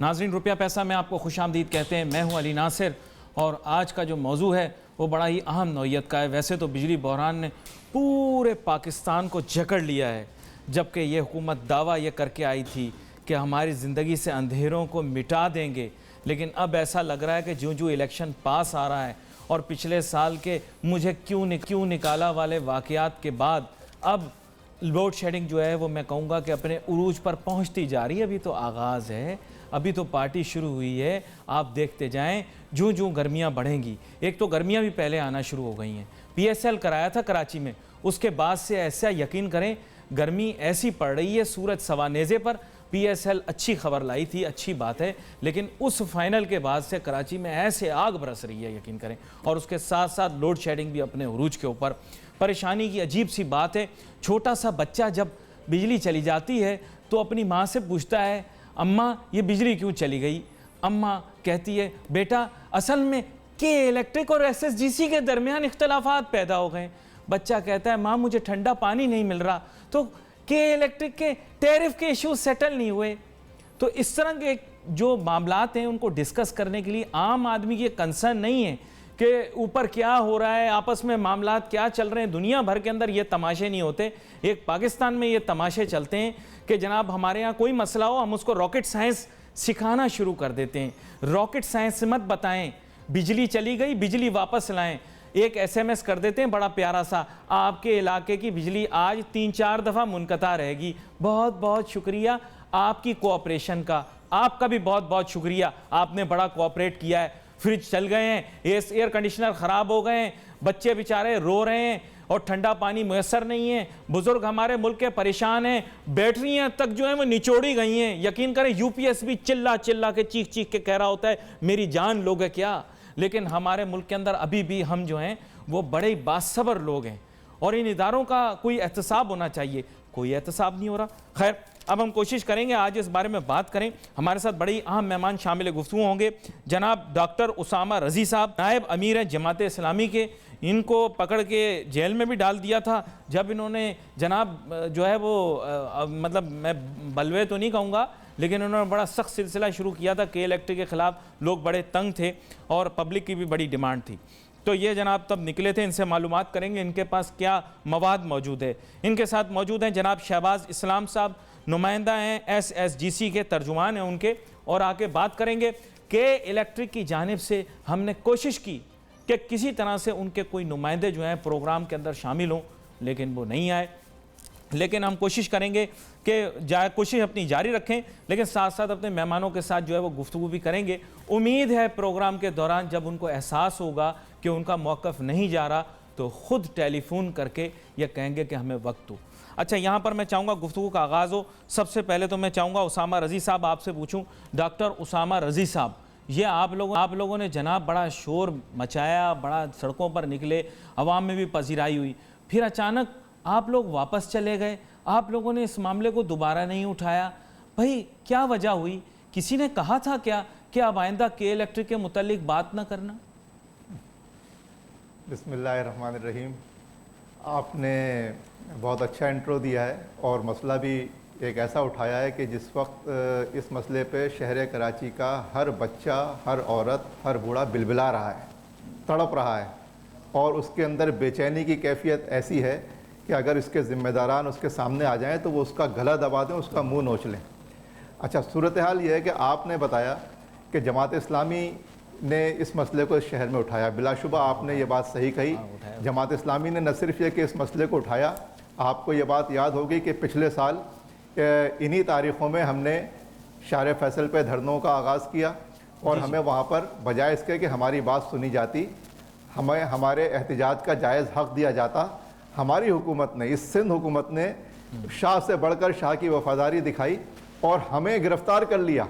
नाज़रीन, रुपया पैसा में आपको खुशामदीद कहते हैं। मैं हूं अली नासिर और आज का जो मौजू है वो बड़ा ही अहम नौइयत का है। वैसे तो बिजली बहरान ने पूरे पाकिस्तान को जकड़ लिया है, जबकि ये हुकूमत दावा ये करके आई थी कि हमारी ज़िंदगी से अंधेरों को मिटा देंगे, लेकिन अब ऐसा लग रहा है कि जो इलेक्शन पास आ रहा है और पिछले साल के मुझे क्यों निकाला वाले वाक़यात के बाद अब लोड शेडिंग जो है वो मैं कहूँगा कि अपने उरूज पर पहुँचती जा रही है। अभी तो आगाज़ है, अभी तो पार्टी शुरू हुई है। आप देखते जाएं जो गर्मियां बढ़ेंगी। एक तो गर्मियां भी पहले आना शुरू हो गई हैं। PSL कराया था कराची में, उसके बाद से ऐसा यकीन करें गर्मी ऐसी पड़ रही है सूरज सवानेज़े पर। PSL अच्छी खबर लाई थी, अच्छी बात है, लेकिन उस फाइनल के बाद से कराची में ऐसे आग बरस रही है यकीन करें। और उसके साथ साथ लोड शेडिंग भी अपने उरूज के ऊपर। परेशानी की अजीब सी बात है, छोटा सा बच्चा जब बिजली चली जाती है तो अपनी माँ से पूछता है, अम्मा ये बिजली क्यों चली गई? अम्मा कहती है, बेटा असल में के इलेक्ट्रिक और SSGC के दरमियान इख्तलाफात पैदा हो गए। बच्चा कहता है, माँ मुझे ठंडा पानी नहीं मिल रहा। तो के इलेक्ट्रिक के टैरिफ के इश्यूज सेटल नहीं हुए। तो इस तरह के जो मामलात हैं उनको डिस्कस करने के लिए आम आदमी की कंसर्न नहीं है कि ऊपर क्या हो रहा है, आपस में मामलात क्या चल रहे हैं। दुनिया भर के अंदर ये तमाशे नहीं होते, एक पाकिस्तान में ये तमाशे चलते हैं कि जनाब हमारे यहाँ कोई मसला हो हम उसको रॉकेट साइंस सिखाना शुरू कर देते हैं। रॉकेट साइंस मत बताएं, बिजली चली गई बिजली वापस लाएं। एक SMS कर देते हैं बड़ा प्यारा सा, आपके इलाके की बिजली आज 3-4 दफ़ा मुनक़ता रहेगी। बहुत बहुत शुक्रिया आपकी कोऑपरेशन का, आपका भी बहुत बहुत शुक्रिया, आपने बड़ा कोऑपरेट किया है। फ्रिज चल गए हैं, एयर कंडीशनर ख़राब हो गए हैं, बच्चे बेचारे रो रहे हैं और ठंडा पानी मुयसर नहीं है, बुजुर्ग हमारे मुल्क के परेशान हैं, बैटरियां तक जो है वो निचोड़ी गई हैं। यकीन करें UPS भी चिल्ला चिल्ला के चीख के कह रहा होता है मेरी जान लोगे क्या। लेकिन हमारे मुल्क के अंदर अभी भी हम जो हैं वो बड़े बासबर लोग हैं और इन इदारों का कोई एहतसाब होना चाहिए, कोई एहतसाब नहीं हो रहा। खैर, अब हम कोशिश करेंगे आज इस बारे में बात करें। हमारे साथ बड़ी अहम मेहमान शामिल गुफ्तगू होंगे। जनाब डॉक्टर उसामा रज़ी साहब, नायब अमीर हैं जमात इस्लामी के। इनको पकड़ के जेल में भी डाल दिया था जब इन्होंने जनाब जो है वो मतलब मैं बलवे तो नहीं कहूँगा, लेकिन उन्होंने बड़ा सख्त सिलसिला शुरू किया था के इलेक्ट्रिक के ख़िलाफ़। लोग बड़े तंग थे और पब्लिक की भी बड़ी डिमांड थी। तो ये जनाब तब निकले थे, इनसे मालूमात करेंगे इनके पास क्या मवाद मौजूद है। इनके साथ मौजूद हैं जनाब शहबाज इस्लाम साहब, नुमाइंदा हैं SSGC के, तर्जुमान हैं उनके, और आके बात करेंगे कि इलेक्ट्रिक की जानिब से हमने कोशिश की कि किसी तरह से उनके कोई नुमाइंदे जो हैं प्रोग्राम के अंदर शामिल हों, लेकिन वो नहीं आए। लेकिन हम कोशिश करेंगे कि कोशिश अपनी जारी रखें, लेकिन साथ साथ अपने मेहमानों के साथ जो है वो गुफ्तगू भी करेंगे। उम्मीद है प्रोग्राम के दौरान जब उनको एहसास होगा कि उनका मौक़िफ़ नहीं जा रहा तो ख़ुद टेलीफोन करके ये कहेंगे कि हमें वक्त दो। अच्छा, यहाँ पर मैं चाहूँगा गुफ्तगू का आगाज़ हो। सबसे पहले तो मैं चाहूँगा उसामा रज़ी साहब आपसे पूछूँ। डॉक्टर उसामा रज़ी साहब, ये आप लोगों ने जनाब बड़ा शोर मचाया, बड़ा सड़कों पर निकले, अवाम में भी पजीराई हुई, फिर अचानक आप लोग वापस चले गए, आप लोगों ने इस मामले को दोबारा नहीं उठाया। भाई क्या वजह हुई? किसी ने कहा था क्या कि अब आइंदा के इलेक्ट्रिक के मुतालिक बात ना करना? बिस्मिल्लाहिर्रहमानिर्रहीम। आपने बहुत अच्छा इंट्रो दिया है और मसला भी एक ऐसा उठाया है कि जिस वक्त इस मसले पे शहर कराची का हर बच्चा, हर औरत, हर बूढ़ा बिलबिला रहा है, तड़प रहा है और उसके अंदर बेचैनी की कैफियत ऐसी है कि अगर इसके ज़िम्मेदारान उसके सामने आ जाएं तो वो उसका गला दबा दें, उसका मुंह नोच लें। अच्छा, सूरत हाल ये है कि आपने बताया कि जमात इस्लामी ने इस मसले को इस शहर में उठाया। बिलाशुबा आपने ये बात सही कही। जमात इस्लामी ने न सिर्फ ये कि इस मसले को उठाया, आपको ये बात याद होगी कि पिछले साल इन्हीं तारीख़ों में हमने शार फैसल पे धरनों का आगाज़ किया और हमें वहाँ पर बजाय इसके कि हमारी बात सुनी जाती, हमें हमारे एहतजाज का जायज़ हक़ दिया जाता, हमारी हुकूमत ने, इस सिंध हुकूमत ने शाह से बढ़कर शाह की वफ़ादारी दिखाई और हमें गिरफ़्तार कर लिया,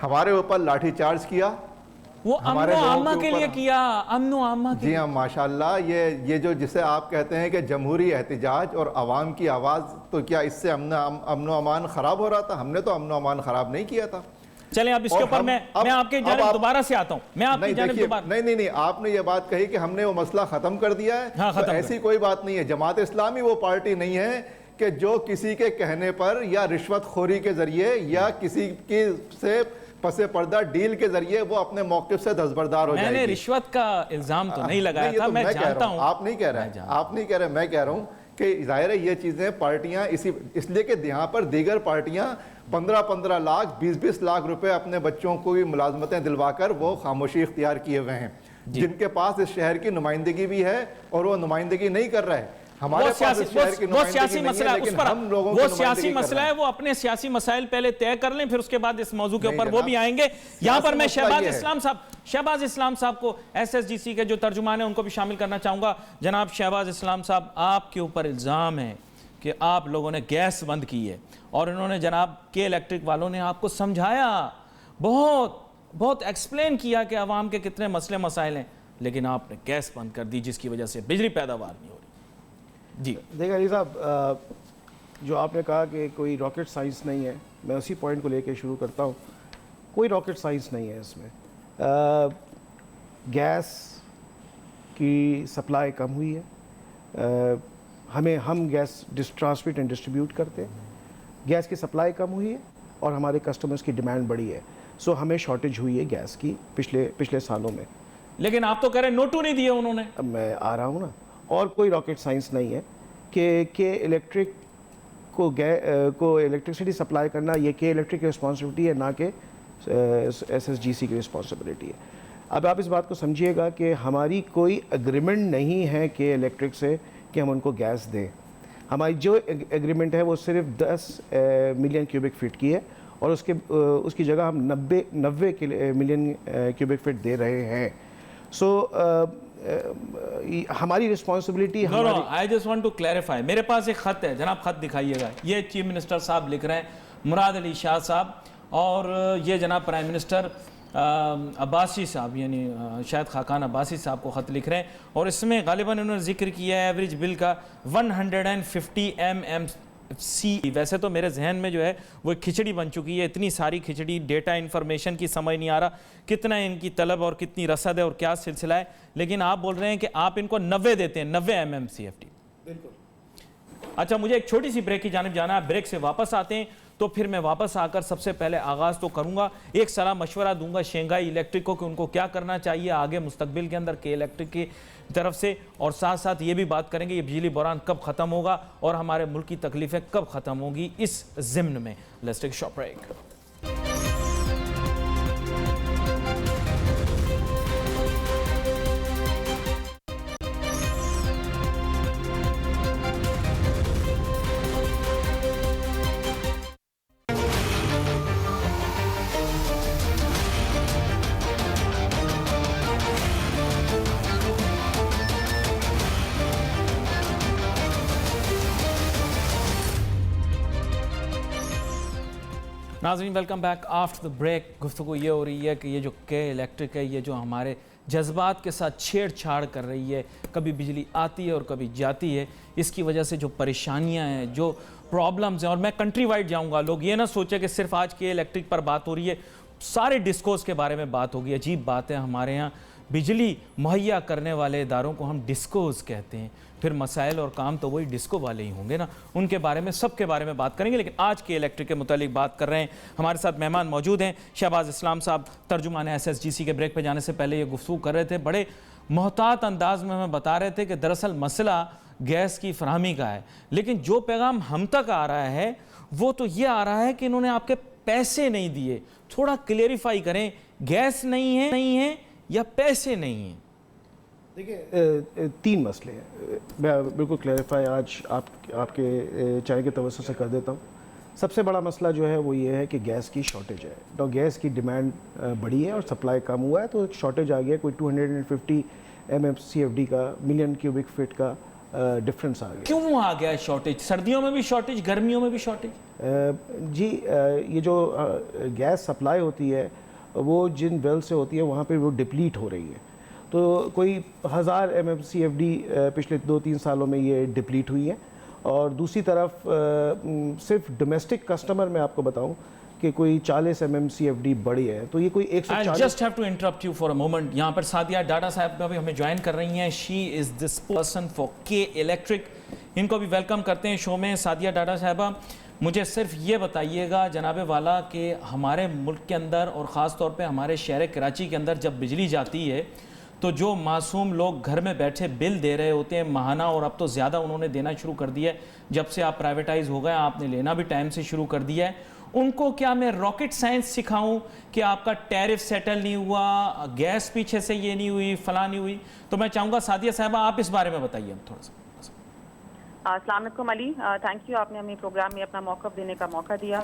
हमारे ऊपर लाठी चार्ज किया। वो अमनो आमा के लिए किया, अमनो आमा के। जी हाँ, माशाल्लाह। ये जो जिसे आप कहते हैं कि जमहूरी एहतजाज और आवाम की आवाज़, तो क्या इससे अमनो अमान ख़राब हो रहा था? हमने तो अमनो अमान ख़राब नहीं किया था। चलें अब इसके ऊपर मैं आपके जानिब दोबारा से आता हूँ। मैं आपकी जानिब दोबारा नहीं, आपने ये बात कही कि हमने वो मसला ख़त्म कर दिया है। हाँ, तो ऐसी कोई बात नहीं है। जमात इस्लामी वो पार्टी नहीं है कि जो किसी के कहने पर या रिश्वतखोरी के ज़रिए या किसी की से पसे पर्दा डील के जरिए वो अपने मौके से दस्तबरदार हो जाएगी। मैंने रिश्वत का इल्जाम तो नहीं लगाया ये था, तो मैं जानता हूं। आप नहीं कह रहे हैं, आप नहीं कह रहे, मैं कह रहा हूं कि जाहिर है ये चीजें पार्टियां इसलिए कि यहाँ पर दीगर पार्टियां 15-15 लाख 20-20 लाख रुपए अपने बच्चों को भी मुलाजमतें दिलवाकर वो खामोशी इख्तियार किए हुए हैं, जिनके पास इस शहर की नुमाइंदगी भी है और वो नुमाइंदगी नहीं कर रहे हैं। हमारे पास इस शहर की सियासी मसला है, उस पर हम लोगों वो सियासी मसला है, वो अपने सियासी मसाइल पहले तय कर लें, फिर उसके बाद इस मौजू के ऊपर वो भी आएंगे। यहाँ पर मैं शहबाज इस्लाम साहब को SSGC के जो तर्जुमान है उनको भी शामिल करना चाहूंगा। जनाब शहबाज इस्लाम साहब, आपके ऊपर इल्जाम है कि आप लोगों ने गैस बंद की है और इन्होंने जनाब के इलेक्ट्रिक वालों ने आपको समझाया, बहुत एक्सप्लेन किया कि आवाम के कितने मसले मसाइल हैं, लेकिन आपने गैस बंद कर दी जिसकी वजह से बिजली पैदावार नहीं हो रही। जी देखिए अली साहब, जो आपने कहा कि कोई रॉकेट साइंस नहीं है, मैं उसी पॉइंट को लेकर शुरू करता हूँ। कोई रॉकेट साइंस नहीं है इसमें। गैस की सप्लाई कम हुई है, हम गैस ट्रांसमिट एंड डिस्ट्रीब्यूट करते हैं, गैस की सप्लाई कम हुई है और हमारे कस्टमर्स की डिमांड बढ़ी है। सो हमें शॉर्टेज हुई है गैस की पिछले सालों में। लेकिन आप तो कह रहे हैं नोटू नहीं दिए उन्होंने। अब मैं आ रहा हूँ ना, और कोई रॉकेट साइंस नहीं है कि इलेक्ट्रिक को इलेक्ट्रिसिटी सप्लाई करना ये के इलेक्ट्रिक की रिस्पॉन्सिबिलिटी है, ना कि SSGC की रिस्पॉन्सिबिलिटी है। अब आप इस बात को समझिएगा कि हमारी कोई एग्रीमेंट नहीं है के इलेक्ट्रिक से कि हम उनको गैस दें। हमारी जो एग्रीमेंट है वो सिर्फ 10 मिलियन क्यूबिक फीट की है और उसकी जगह हम 90 मिलियन क्यूबिक फीट दे रहे हैं। सो हमारी responsibility. I just want to clarify, मेरे पास एक खत है, जनाब खत दिखाइएगा। ये चीफ मिनिस्टर साहब लिख रहे हैं, मुराद अली शाह साहब, और ये जनाब प्राइम मिनिस्टर अब्बासी साहब, यानी शायद खाकान अब्बासी साहब को ख़त लिख रहे हैं, और इसमें गालिबन उन्होंने जिक्र किया है एवरेज बिल का 150 MMC। वैसे तो मेरे जहन में जो है वो एक खिचड़ी बन चुकी है, इतनी सारी खिचड़ी, डेटा इन्फॉर्मेशन की समझ नहीं आ रहा कितना इनकी तलब और कितनी रसद है और क्या सिलसिला है। लेकिन आप बोल रहे हैं कि आप इनको 90 देते हैं, 90 MMCFT। बिल्कुल। अच्छा, मुझे एक छोटी सी ब्रेक की जानिब जाना है, ब्रेक से वापस आते हैं तो फिर मैं वापस आकर सबसे पहले आगाज़ तो करूंगा, एक सलाह मशवरा दूंगा शेंघाई इलेक्ट्रिक को कि उनको क्या करना चाहिए आगे मुस्तकबिल के अंदर के इलेक्ट्रिक की तरफ से, और साथ साथ ये भी बात करेंगे ये बिजली बहरान कब ख़त्म होगा और हमारे मुल्क की तकलीफ़ें कब ख़त्म होगी इस ज़िम्न में। Let's take short break. नाज़रीन, welcome back after the break. गुफ्तगू ये हो रही है कि ये जो के इलेक्ट्रिक है, ये जो हमारे जज्बात के साथ छेड़छाड़ कर रही है, कभी बिजली आती है और कभी जाती है, इसकी वजह से जो परेशानियां हैं, जो प्रॉब्लम्स हैं, और मैं कंट्री वाइड जाऊंगा, लोग ये ना सोचे कि सिर्फ आज के इलेक्ट्रिक पर बात हो रही है, सारे डिस्कोस के बारे में बात होगी। अजीब बात है, हमारे यहाँ बिजली मुहैया करने वाले इदारों को हम डिस्कोस कहते हैं, फिर मसाइल और काम तो वही डिस्को वाले ही होंगे ना, उनके बारे में सबके बारे में बात करेंगे। लेकिन आज के इलेक्ट्रिक के मुतालिक बात कर रहे हैं। हमारे साथ मेहमान मौजूद हैं, शहबाज इस्लाम साहब तर्जुमान SSGC के ब्रेक पे जाने से पहले ये गुफ्तगू कर रहे थे, बड़े मोहतात अंदाज में हमें बता रहे थे कि दरअसल मसला गैस की फरहमी का है, लेकिन जो पैगाम हम तक आ रहा है वो तो ये आ रहा है कि इन्होंने आपके पैसे नहीं दिए। थोड़ा क्लियरिफाई करें, गैस नहीं है या पैसे नहीं हैं? देखिए, 3 मसले हैं, मैं बिल्कुल क्लैरिफाई आज आपके चैनल के तवज्जो से कर देता हूँ। सबसे बड़ा मसला जो है वो ये है कि गैस की शॉर्टेज है। तो गैस की डिमांड बढ़ी है और सप्लाई कम हुआ है, तो एक शॉर्टेज आ गया, कोई 250 MMCFD का, मिलियन क्यूबिक फीट का डिफरेंस आ गया। क्यों आ गया शॉर्टेज? सर्दियों में भी शॉर्टेज, गर्मियों में भी शॉर्टेज? जी, ये जो गैस सप्लाई होती है वो जिन वेल से होती है वहाँ पे वो डिप्लीट हो रही है, तो कोई 1000 MMCFD पिछले 2-3 सालों में ये डिप्लीट हुई है। और दूसरी तरफ सिर्फ डोमेस्टिक कस्टमर में आपको बताऊं कि कोई 40 MMCFD बढ़ी है, तो ये कोई 140। I just have to interrupt you for a moment। यहाँ पर सादिया डाडा साहब भी हमें ज्वाइन कर रही हैं। She is this person for के इलेक्ट्रिक, इनको भी वेलकम करते हैं शो में। सादिया डाडा साहबा, मुझे सिर्फ ये बताइएगा जनाबे वाला कि हमारे मुल्क के अंदर और ख़ास तौर पे हमारे शहर कराची के अंदर जब बिजली जाती है तो जो मासूम लोग घर में बैठे बिल दे रहे होते हैं माहाना, और अब तो ज़्यादा उन्होंने देना शुरू कर दिया है जब से आप प्राइवेटाइज हो गए, आपने लेना भी टाइम से शुरू कर दिया है, उनको क्या मैं रॉकेट साइंस सिखाऊं कि आपका टैरिफ सेटल नहीं हुआ, गैस पीछे से ये नहीं हुई, फला नहीं हुई? तो मैं चाहूँगा सादिया साहबा आप इस बारे में बताइए हम थोड़ा सा। अस्सलाम वालेकुम अली, थैंक यू, आपने हमें प्रोग्राम में अपना मौक़िफ़ देने का मौका दिया।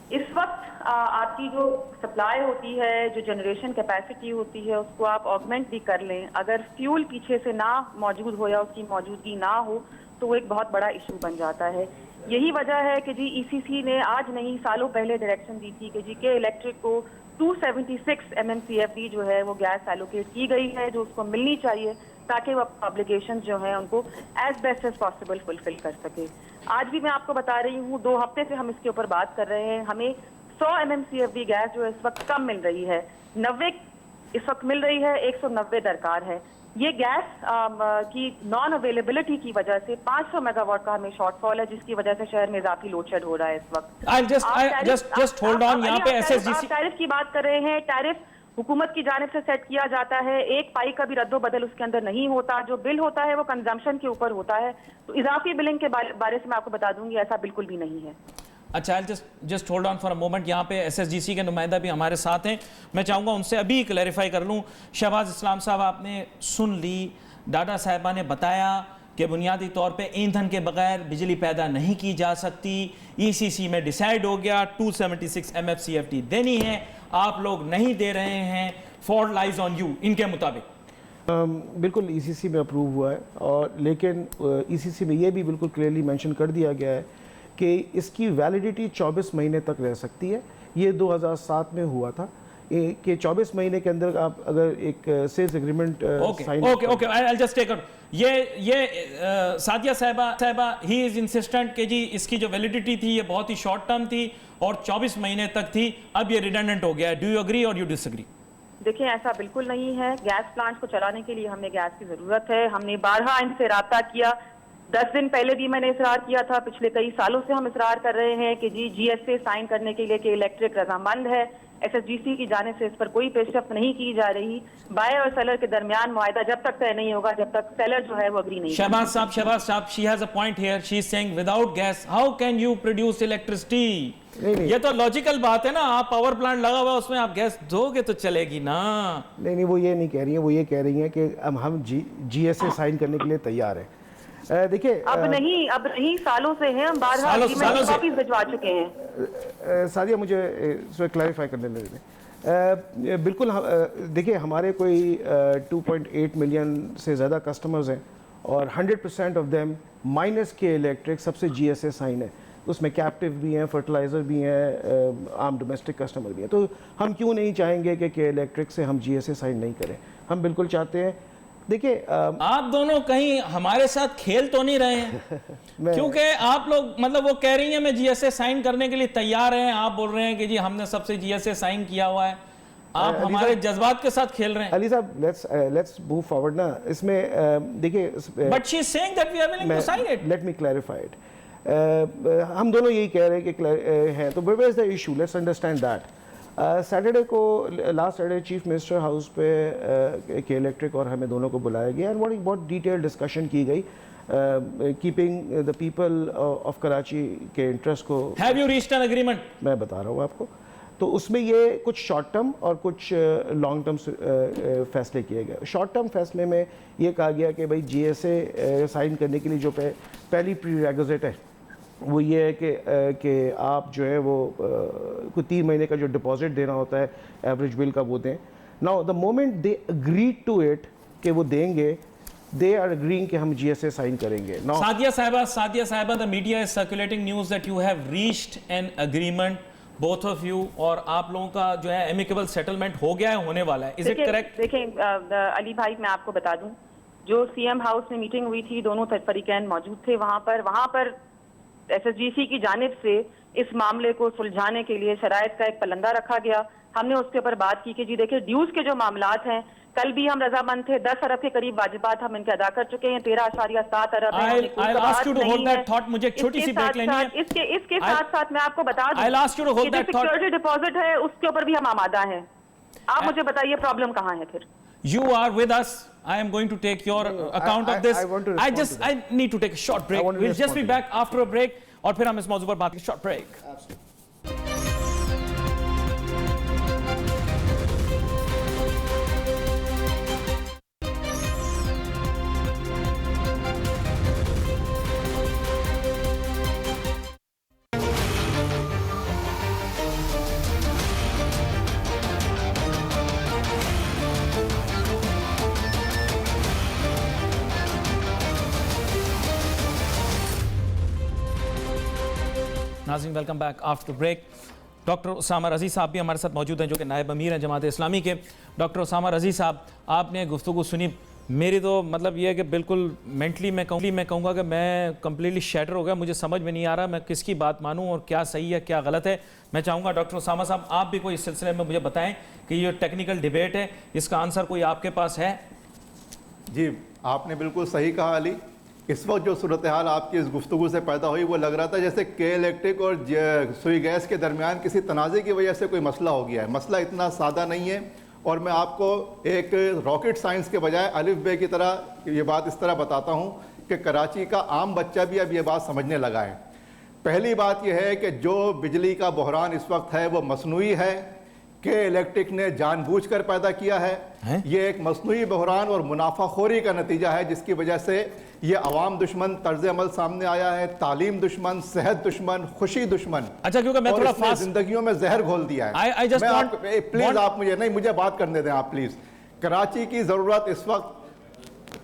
इस वक्त आपकी जो सप्लाई होती है, जो जनरेशन कैपेसिटी होती है, उसको आप ऑगमेंट भी कर लें, अगर फ्यूल पीछे से ना मौजूद हो या उसकी मौजूदगी ना हो तो वो एक बहुत बड़ा इशू बन जाता है। यही वजह है कि जी ECC ने आज नहीं सालों पहले डायरेक्शन दी थी कि जी के इलेक्ट्रिक को 276 MMCFD जो है वो गैस एलोकेट की गई है, जो उसको मिलनी चाहिए ताकि वो ऑब्लिगेशन जो हैं उनको as best as possible fulfil कर सके। आज भी मैं आपको बता रही हूँ, 2 हफ्ते से हम इसके ऊपर बात कर रहे हैं, हमें 100 MMCFD गैस जो है इस वक्त कम मिल रही है, 90 इस वक्त मिल रही है, 190 दरकार है। ये गैस की नॉन अवेलेबिलिटी की वजह से 500 मेगावाट का हमें शॉर्टफॉल है, जिसकी वजह से शहर में इजाफी लोड शेड हो रहा है इस वक्त। just hold on, यहाँ पे SSGC टैरिफ की बात कर रहे हैं। टैरिफ हुकूमत की जानिब से सेट किया जाता है, एक पाई का भी रद्दो बदल उसके अंदर नहीं होता, जो बिल होता है वो कंजम्पशन के ऊपर होता है। तो इजाफी बिलिंग के बारे से मैं आपको बता दूंगी ऐसा बिल्कुल भी नहीं है। अच्छा, just hold on for a moment, यहाँ पे SSGC के नुमाइंदा भी हमारे साथ हैं, मैं चाहूँगा उनसे अभी क्लैरिफाई कर लूँ। शहबाज इस्लाम साहब, आपने सुन ली, डाडा साहिबा ने बताया कि बुनियादी तौर पे ईंधन के बगैर बिजली पैदा नहीं की जा सकती, ECC में डिसाइड हो गया 276 MMCFD देनी है, आप लोग नहीं दे रहे हैं, फॉल्ट लाइज ऑन यू इनके मुताबिक। बिल्कुल ECC में अप्रूव हुआ है, और लेकिन ECC में ये भी बिल्कुल क्लियरली मेंशन कर दिया गया है कि इसकी वैलिडिटी 24 महीने तक रह सकती है। ये 2007 में हुआ था कि 24 महीने के अंदर आप अगर एक sales agreement okay I will just take ये सादिया साहिबा ही इज इंसिस्टेंट कि जी इसकी जो वैलिडिटी थी ये बहुत ही शॉर्ट टर्म थी और 24 महीने तक थी, अब ये रिडंडेंट हो गया है। डू यू एग्री और यू डिसएग्री? देखिए, ऐसा बिल्कुल नहीं है। गैस प्लांट को चलाने के लिए हमें गैस की जरूरत है। हमने बारहा इनसे राब्ता किया, 10 दिन पहले भी मैंने इसरार किया था, पिछले कई सालों से हम इसरार कर रहे हैं कि जी GSA साइन करने के लिए कि इलेक्ट्रिक रजामंद है। SSGC की जाने से इस पर कोई पेशरफ्त नहीं की जा रही। बायर और सेलर के दरमियान मुआहदा जब तक तय नहीं होगा, जब तक सेलर जो है वो अग्री नहीं। शहबाज साहब, she has a point here, she is saying without gas how can you produce electricity? ये तो लॉजिकल बात है ना, आप पावर प्लांट लगा हुआ उसमें आप गैस दोगे तो चलेगी ना। नहीं, वो ये नहीं कह रही है, वो ये कह रही है कि हम GSA साइन करने के लिए तैयार हैं। देखिए, अब नहीं सालों से हैं, हम बारहा कॉपीज भिजवा चुके हैं। सादिया, मुझे इसमें क्लैरिफाई करने दें। बिल्कुल, देखिए हमारे कोई 2.8 मिलियन से ज़्यादा कस्टमर्स हैं और 100% ऑफ देम माइनस के इलेक्ट्रिक सबसे GSA साइन है। उसमें कैप्टिव भी हैं, फर्टिलाइज़र भी हैं, आम डोमेस्टिक कस्टमर भी हैं। तो हम क्यों नहीं चाहेंगे कि इलेक्ट्रिक से हम GSA साइन नहीं करें? हम बिल्कुल चाहते हैं। देखिए, आप दोनों कहीं हमारे साथ खेल तो नहीं रहे हैं? क्योंकि आप लोग मतलब वो कह रही हैं मैं GSA साइन करने के लिए तैयार हैं, आप बोल रहे हैं कि जी हमने सबसे GSA साइन किया हुआ है, आप हमारे जज्बात के साथ खेल रहे हैं। अली साहब, लेट्स मूव फॉरवर्ड ना इसमें। देखिए, but she is saying that we are willing to sign it. Let me clarify it. हम दोनों यही कह रहे हैं कि हैं, तो where is the issue? Let's understand that. Saturday को, last Saturday, chief minister house पे के इलेक्ट्रिक और हमें दोनों को बुलाया गया एंड बहुत डिटेल डिस्कशन की गई, keeping the people of Karachi के इंटरेस्ट को। Have you reached an agreement? मैं बता रहा हूँ आपको। तो उसमें ये कुछ शॉर्ट टर्म और कुछ लॉन्ग टर्म फैसले किए गए। शॉर्ट टर्म फैसले में ये कहा गया कि भाई GSA साइन करने के लिए जो पहली प्रीरेक्विजिट है वो ये है कि आप जो है वो कोई 3 महीने का जो डिपॉजिट देना होता है एवरेज बिल का, वो दें। Now the moment they agree to it कि वो देंगे, दे आर अग्रीइंग कि हम GSA साइन करेंगे। Now Sadia Sahiba, the media is circulating news that you have reached an agreement both of you, और आप लोगों का जो है एमिकेबल सेटलमेंट हो गया है, होने वाला है। Is it correct? देखें अली भाई, मैं आपको बता दूं, जो CM हाउस में मीटिंग हुई थी, दोनों फरीकैन मौजूद थे वहां पर SSGC की जानिब से इस मामले को सुलझाने के लिए शराइत का एक पलंदा रखा गया। हमने उसके ऊपर बात की कि जी देखिए ड्यूज के जो मामलात हैं, कल भी हम रजामंद थे, 10 अरब के करीब वाजिबात हम इनके अदा कर चुके हैं, 13.7 अरब है। I'll ask you to hold that thought, मुझे एक छोटी सी ब्रेक लेनी है। इसके साथ साथ मैं आपको बता दूं I'll ask you to hold that thought। Security deposit है उसके ऊपर भी हम आमादा हैं। आप मुझे बताइए प्रॉब्लम कहाँ है फिर? You are with us. I am going to take your account of this. I want to respond to that. I need to take a short break. I want to We'll just be respond to back after a break. और फिर हम इस मौजू पर बात करेंगे। Short break. नाज़रीन welcome back after break. Doctor Usama Razi Sahab भी हमारे साथ मौजूद हैं जो कि नायब अमीर हैं जमात इस्लामी के। डॉक्टर उसामा रज़ी साहब, आपने गुफ्तगू सुनी, मेरी तो मतलब ये है कि बिल्कुल मेंटली मैं कहूँगा कि मैं कम्प्लीटली शैटर हो गया। मुझे समझ में नहीं आ रहा मैं किसकी बात मानूँ और क्या सही है क्या गलत है। मैं चाहूँगा डॉक्टर उसामा साहब आप भी कोई इस सिलसिले में मुझे बताएँ कि ये टेक्निकल डिबेट है, इसका आंसर कोई आपके पास है? जी, आपने बिल्कुल सही कहा अली। इस वक्त जो सूरत हाल आपकी इस गुफ्तगू से पैदा हुई वो लग रहा था जैसे के इलेक्ट्रिक और सुई गैस के दरमियान किसी तनाज़े की वजह से कोई मसला हो गया है। मसला इतना सादा नहीं है और मैं आपको एक रॉकेट साइंस के बजाय अलिफ बे की तरह ये बात इस तरह बताता हूँ कि कराची का आम बच्चा भी अब ये बात समझने लगा है। पहली बात यह है कि जो बिजली का बहरान इस वक्त है वो मसनूई है, के इलेक्ट्रिक ने जानबूझकर पैदा किया है। ये एक मसनूई बहरान और मुनाफाखोरी का नतीजा है जिसकी वजह से ये अवाम दुश्मन तर्ज अमल सामने आया है, तालीम दुश्मन, सेहत दुश्मन, खुशी दुश्मन। अच्छा, क्योंकि मैं थोड़ा फास्ट जिंदगियों में जहर घोल दिया है। प्लीज आप मुझे बात करने दें आप प्लीज। कराची की जरूरत इस वक्त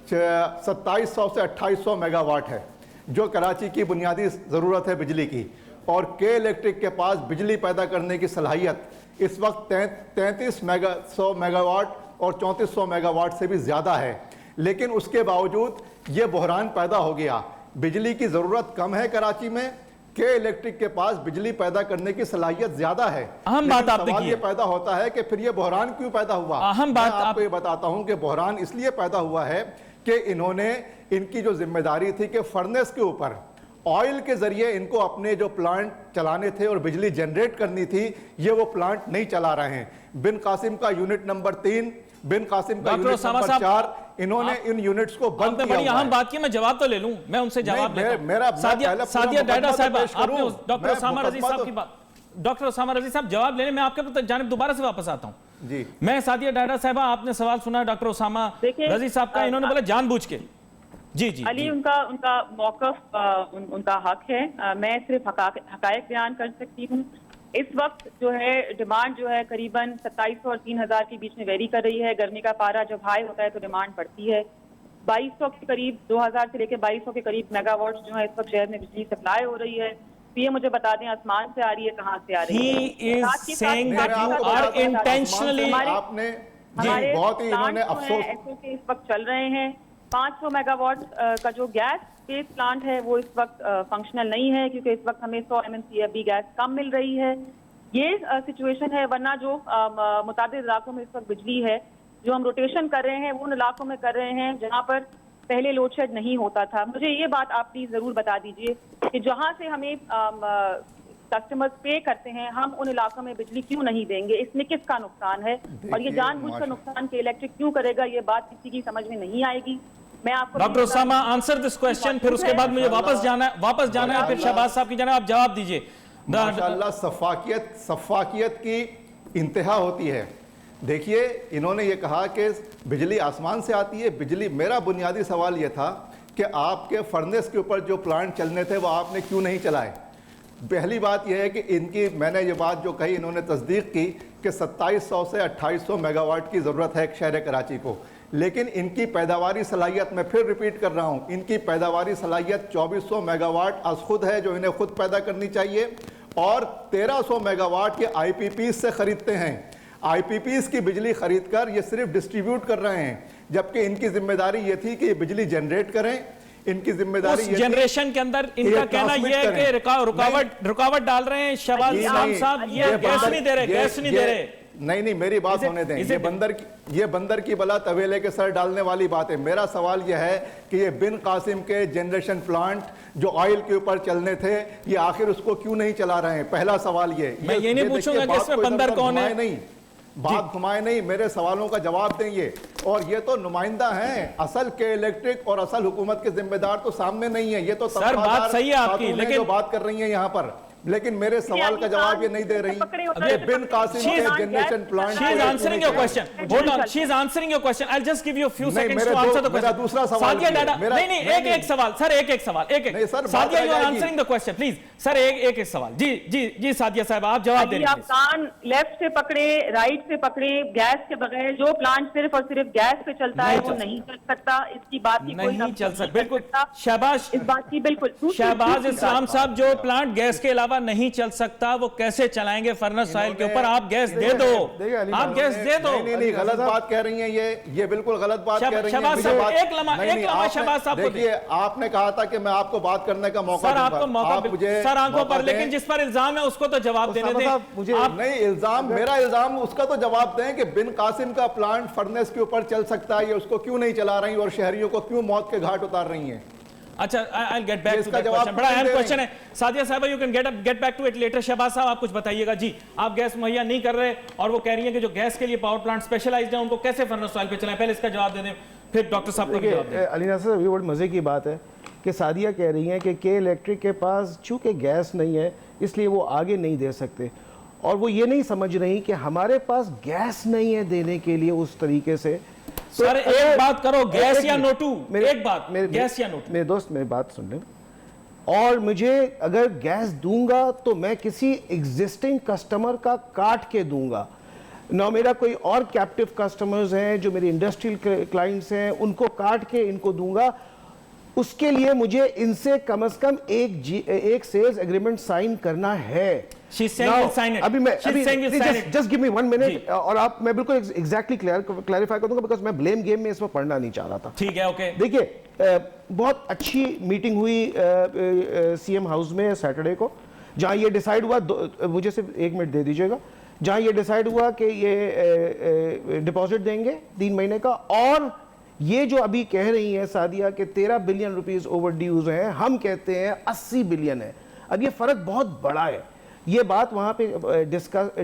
2700 से 2800 मेगावाट है जो कराची की बुनियादी जरूरत है बिजली की, और के इलेक्ट्रिक के पास बिजली पैदा करने की सलाहियत इस वक्त 3300 मेगावाट और 3400 मेगावाट से भी ज़्यादा है। लेकिन उसके बावजूद ये बहरान पैदा हो गया। बिजली की ज़रूरत कम है कराची में, के इलेक्ट्रिक के पास बिजली पैदा करने की सलाहियत ज़्यादा है। अहम बात आपने सवाल की ये पैदा होता है कि फिर ये बहरान क्यों पैदा हुआ। अहम बात आपको ये बताता हूँ कि बहरान इसलिए पैदा हुआ है कि इन्होंने इनकी जो जिम्मेदारी थी कि फर्नेस के ऊपर ऑयल के जरिए इनको अपने जो प्लांट चलाने थे और बिजली जनरेट करनी थी, ये वो प्लांट नहीं चला रहे हैं। बिन कासिम का यूनिट नंबर 3, बिन कासिम का यूनिट नंबर 4, इन्होंने इन यूनिट्स को बंद किया। बड़ी अहम बात की, मैं जवाब तो ले लूं, मैं उनसे जवाब लेता हूं। सादिया डायडा साहब, आपने डॉक्टर उसामा रज़ी साहब की बात, डॉक्टर उसामा रज़ी साहब जवाब लेने में आपके जानिब दोबारा से वापस आता हूं जी। मैं सादिया डायडा साहबा, आपने सवाल सुना डॉक्टर उसामा रज़ी साहब का, इन्होंने बोला जानबूझ के। जी जी अली, उनका मौक़िफ़ उनका हक है। मैं सिर्फ हकायक बयान कर सकती हूँ। इस वक्त जो है डिमांड जो है करीबन 2700 और 3000 के बीच में वेरी कर रही है। गर्मी का पारा जब हाई होता है तो डिमांड बढ़ती है। 2200 के करीब, 2000 से लेकर 2200 के करीब मेगावाट जो है इस वक्त शहर में बिजली सप्लाई हो रही है। तो ये मुझे बता दें आसमान से आ रही है, कहाँ से आ रही है? इस वक्त चल रहे हैं 500 मेगावाट का जो गैस बेस प्लांट है वो इस वक्त फंक्शनल नहीं है क्योंकि इस वक्त हमें 100 MMCFD गैस कम मिल रही है। ये सिचुएशन है, वरना जो मुताबिक इलाकों में इस वक्त बिजली है जो हम रोटेशन कर रहे हैं वो उन इलाकों में कर रहे हैं जहाँ पर पहले लोडशेड नहीं होता था। मुझे ये बात आप प्लीज जरूर बता दीजिए कि जहाँ से हमें कस्टमर्स पे करते हैं हम उन इलाकों में बिजली क्यों नहीं देंगे? इसमें किसका नुकसान है और ये जानबूझकर नुकसान के इलेक्ट्रिक क्यों करेगा? ये बात किसी की समझ में नहीं आएगी। मैं आपको doctor Usama answer this question, फिर उसके बाद मुझे वापस जाना है, फिर शहबाज साहब की जाना, आप जवाब दीजिए। माशाअल्लाह सफाकियत की इंतहा होती है। देखिए, इन्होंने ये कहा कि बिजली आसमान से आती है। बिजली, मेरा बुनियादी सवाल ये था कि आपके फर्नेस के ऊपर जो प्लांट चलने थे वो आपने क्यों नहीं चलाए? पहली बात यह है कि इनकी, मैंने ये बात जो कही, इन्होंने तस्दीक की कि 2700 से 2800 मेगावाट की ज़रूरत है शहर कराची को, लेकिन इनकी पैदावारी सलाहियत, मैं फिर रिपीट कर रहा हूँ, इनकी पैदावारी सलाहियत 2400 मेगावाट अज खुद है जो इन्हें खुद पैदा करनी चाहिए, और 1300 मेगावाट के IPPs से ख़रीदते हैं। IPPs की बिजली खरीद कर ये सिर्फ डिस्ट्रीब्यूट कर रहे हैं, जबकि इनकी जिम्मेदारी ये थी कि ये बिजली जनरेट करें। इनकी जिम्मेदारी जनरेशन के अंदर इनका कहना यह है कि रुकावट डाल रहे हैं शहबाज साहब, ये गैस नहीं दे रहे, नहीं मेरी बात होने दें। ये बंदर की बला तवेले के सर डालने वाली बात है। मेरा सवाल यह है कि ये बिन कासिम के जनरेशन प्लांट जो ऑयल के ऊपर चलने थे, ये आखिर उसको क्यों नहीं चला रहे हैं? पहला सवाल ये। मैं ये नहीं पूछूंगा कि इसमें बंदर कौन है, नहीं बात घुमाए नहीं, मेरे सवालों का जवाब दें ये। और ये तो नुमाइंदा हैं, असल के इलेक्ट्रिक और असल हुकूमत के जिम्मेदार तो सामने नहीं है। ये तो सर बात सही है आपकी, लेकिन जो बात कर रही है यहाँ पर, लेकिन मेरे सवाल का जवाब ये नहीं दे रही। ये बिन कासिम के generation plant, she is answering your question. Hold on, she is answering your question. I'll just give you a few seconds to answer the question. मेरा दूसरा सवाल नहीं एक सवाल सर, एक सवाल Sadia, you are answering the question please sir, एक सवाल। जी सादिया साहब, आप जवाब दे रही हैं। आप कान लेफ्ट से पकड़े, राइट से पकड़े, गैस के बगैर जो प्लांट सिर्फ और सिर्फ गैस पे चलता है वो नहीं चल सकता। इसकी बात की नहीं चल सकता, बिल्कुल शहबाज, इस बात की बिल्कुल शहबाज इस्लाम साहब, जो प्लांट गैस के अलावा नहीं चल सकता वो कैसे चलाएंगे फर्नेस ऑयल के ऊपर? आप गैस दे दो, आप गैस दे दो। नहीं गलत बात कह रही हैं ये बिल्कुल गलत बात कह रही हैं। शहबाज साहब एक लम्हा शहबाज साहब को देखिए, आपने कहा था कि मैं आपको बात करने का मौका सर, आपको मौका मुझे सर आंखों पर, लेकिन जिस पर इल्जाम है उसको तो जवाब देने दें। आप नहीं इल्जाम, मेरा इल्जाम उसका तो जवाब दें कि बिन कासिम का प्लांट फर्नेस के ऊपर चल सकता है, ये उसको क्यों नहीं चला रही और शहरियों को क्यों मौत के घाट उतार रही हैं? अच्छा, I'll get back to that question. बड़ा अहम क्वेश्चन है सादिया साहब, you can get back to it later. Shahbaz साहब, आप कुछ बताइएगा। जी, आप गैस मुहैया नहीं कर रहे और वो कह रही हैं कि जो गैस के लिए पावर प्लांट स्पेशलाइज्ड है उनको कैसे फर्नेस ऑयल पे चलाएं? पहले इसका जवाब दे दें, फिर डॉक्टर साहब को जवाब दें। अली नासिर साहब, ये बड़ी मजे की बात है कि सादिया कह रही हैं कि के इलेक्ट्रिक के पास चूंकि गैस नहीं है इसलिए वो आगे नहीं दे सकते, और वो ये नहीं समझ रही कि हमारे पास गैस नहीं है देने के लिए उस तरीके से। सर एक बात करो, गैस या नोटू, एक बात, गैस या नोटू। मेरे दोस्त मेरी बात सुन लें, और मुझे अगर गैस दूंगा तो मैं किसी एग्जिस्टिंग कस्टमर का काट के दूंगा ना, मेरा कोई और कैप्टिव कस्टमर्स हैं जो मेरे इंडस्ट्रियल क्लाइंट्स हैं उनको काट के इनको दूंगा। उसके लिए मुझे इनसे कम से कम एक सेल्स एग्रीमेंट साइन करना है। जस्ट गिव मी 1 मिनट, और आप मैं बिल्कुल एग्जैक्टली क्लैरिफाई कर दूंगा, बिकॉज मैं ब्लेम गेम में इसमें पढ़ना नहीं चाह रहा था। ठीक है, ओके। देखिए, बहुत अच्छी मीटिंग हुई सीएम हाउस में सैटरडे को, जहां ये डिसाइड हुआ, मुझे सिर्फ 1 मिनट दे दीजिएगा, जहां ये डिसाइड हुआ कि ये डिपॉजिट देंगे 3 महीने का, और ये जो अभी कह रही हैं सादिया के 13 बिलियन रुपीस ओवर ड्यूज हैं, हम कहते हैं 80 बिलियन है। अब ये फर्क बहुत बड़ा है। ये बात वहां पे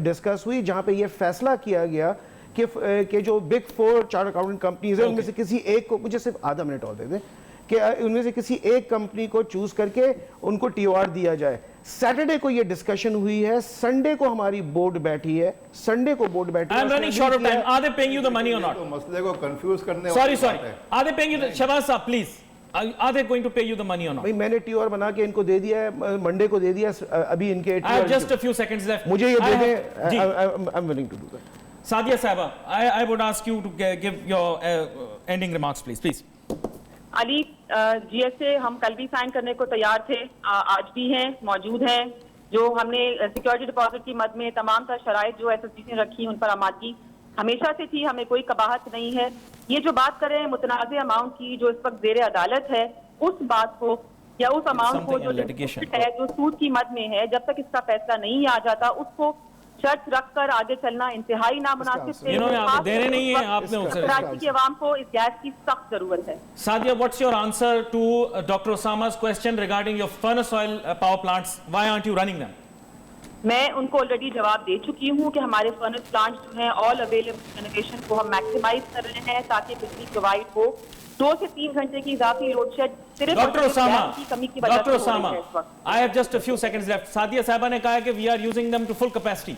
डिस्कस हुई जहां पे ये फैसला किया गया कि जो बिग 4 चार्ट अकाउंटेंट कंपनीज है उनमें से किसी एक को, मुझे सिर्फ आधा मिनट और दे दें, कि उनमें से किसी एक कंपनी को चूज करके उनको टीओआर दिया जाए। सैटरडे को ये डिस्कशन हुई है, संडे को हमारी बोर्ड बैठी है, संडे को बोर्ड बैठी है। I am running short of time, are they paying you the money or not? तो मसले को कंफ्यूज करने sorry are they paying you? Shahbaz sahab please, are they going to pay you the money or not? भाई मैंने TOR बना के इनको दे दिया है, मंडे को दे दिया, अभी इनके I have just a few seconds left, मुझे ये दे दें, I am willing to do that. Sadia sahiba, I would ask you to give your ending remarks please. Ali, GSA हम कल भी साइन करने को तैयार थे, आज भी हैं, मौजूद हैं। जो हमने सिक्योरिटी डिपॉजिट की मद में तमाम तर शराइत जो एसएसजी ने रखी उन पर आमादगी हमेशा से थी, हमें कोई कबाहत नहीं है। ये जो बात कर रहे हैं मुतनाज़ अमाउंट की जो इस वक्त ज़ेर अदालत है, उस बात को या उस अमाउंट को जो है जो सूद की मद में है, जब तक इसका फैसला नहीं आ जाता उसको शर्त रखकर आगे चलना इंतहाई नामुनासिब है। देने नहीं है आपने कराची की आवाम को इस गैस की सख्त जरूरत है। Sadia, what's your answer to doctor ओसामा's question regarding your furnace oil power plants? Why aren't you running them? मैं उनको ऑलरेडी जवाब दे चुकी हूँ कि हमारे फर्नेस प्लांट जो हैं ऑल अवेलेबल जनरेशन को हम मैक्सिमाइज कर रहे हैं ताकि बिजली प्रोवाइड हो। 2 से 3 घंटे की इजाफी लोड शेड सिर्फ डॉक्टर ओसामा, की कमी की वजह से हो रही है इस वक्त। I have just a few seconds left. Sadia Sahiba ने कहा है कि we are using them to full capacity.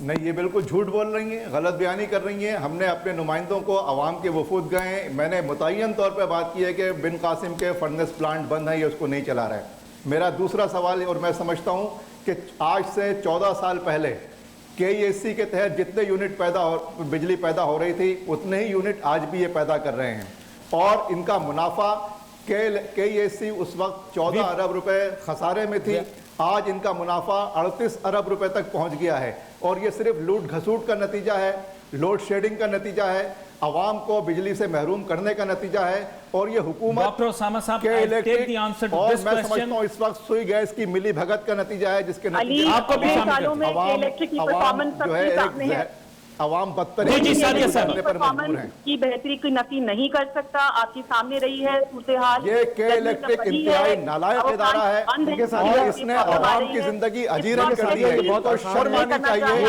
नहीं, ये बिल्कुल झूठ बोल रही हैं, गलत बयानी कर रही हैं। हमने अपने नुमाइंदों को अवाम के वफूद गए, मैंने मुतय्यन तौर पर बात की है कि बिन कासिम के फर्नेस प्लांट बंद है, ये उसको नहीं चला रहा है। मेरा दूसरा सवाल, और मैं समझता हूँ कि आज से 14 साल पहले केईएससी के तहत जितने यूनिट बिजली पैदा हो रही थी उतने ही यूनिट आज भी ये पैदा कर रहे हैं, और इनका मुनाफा केईएससी उस वक्त 14 अरब रुपए खसारे में थी, आज इनका मुनाफा 38 अरब रुपए तक पहुंच गया है। और ये सिर्फ लूट घसूट का नतीजा है, लोड शेडिंग का नतीजा है, अवाम को बिजली से महरूम करने का नतीजा है, और ये हुकूमत डॉक्टर ओसामा साहब, के इलेक्ट्रिक और मैं समझता हूँ इस वक्त सुई गैस की मिली भगत का नतीजा है, जिसके नतीजे आपको भी सालों में इलेक्ट्रिक की परफॉर्मेंस सबके सामने है। अवाम बदतरीन जी, सादिया साहब। करने पर मजबूर परफॉर्मेंस हैं। की बेहतरी की नफी नहीं कर सकता। आपके सामने रही है सूरत हाल। ये के इलेक्ट्रिक इंतहाई नालायक इदारा है और इसने अवाम की जिंदगी अजीरन कर दी है। इनको शर्म आनी चाहिए,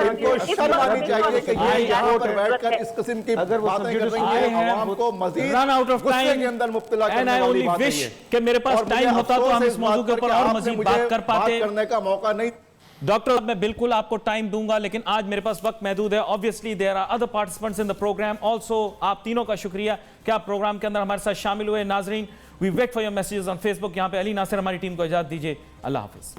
इनको शर्म आनी चाहिए कि ये यहाँ पर बैठकर इस किस्म की बातें कर रही है, अवाम को मजीद रन आउट ऑफ गुस्से टाइम के अंदर मुब्तला एंड करने आई वाली ओनली बात है विश ये। कि मेरे पास और मुझे टाइम होता तो अफसोस हम है इस मौजू के बात ऊपर पर और कि आपने मजीद मुझे बात कर पाते। करने का मौका नहीं। डॉक्टर, मैं बिल्कुल आपको टाइम दूंगा, लेकिन आज मेरे पास वक्त महदूद है। Obviously there are other participants in the programme also. आप तीनों का शुक्रिया कि आप प्रोग्राम के अंदर हमारे साथ शामिल हुए। नाजरीन, we wait for your messages on Facebook. यहाँ पे अली नासिर हमारी टीम को इजाजत दीजिए। अल्लाह हाफिज।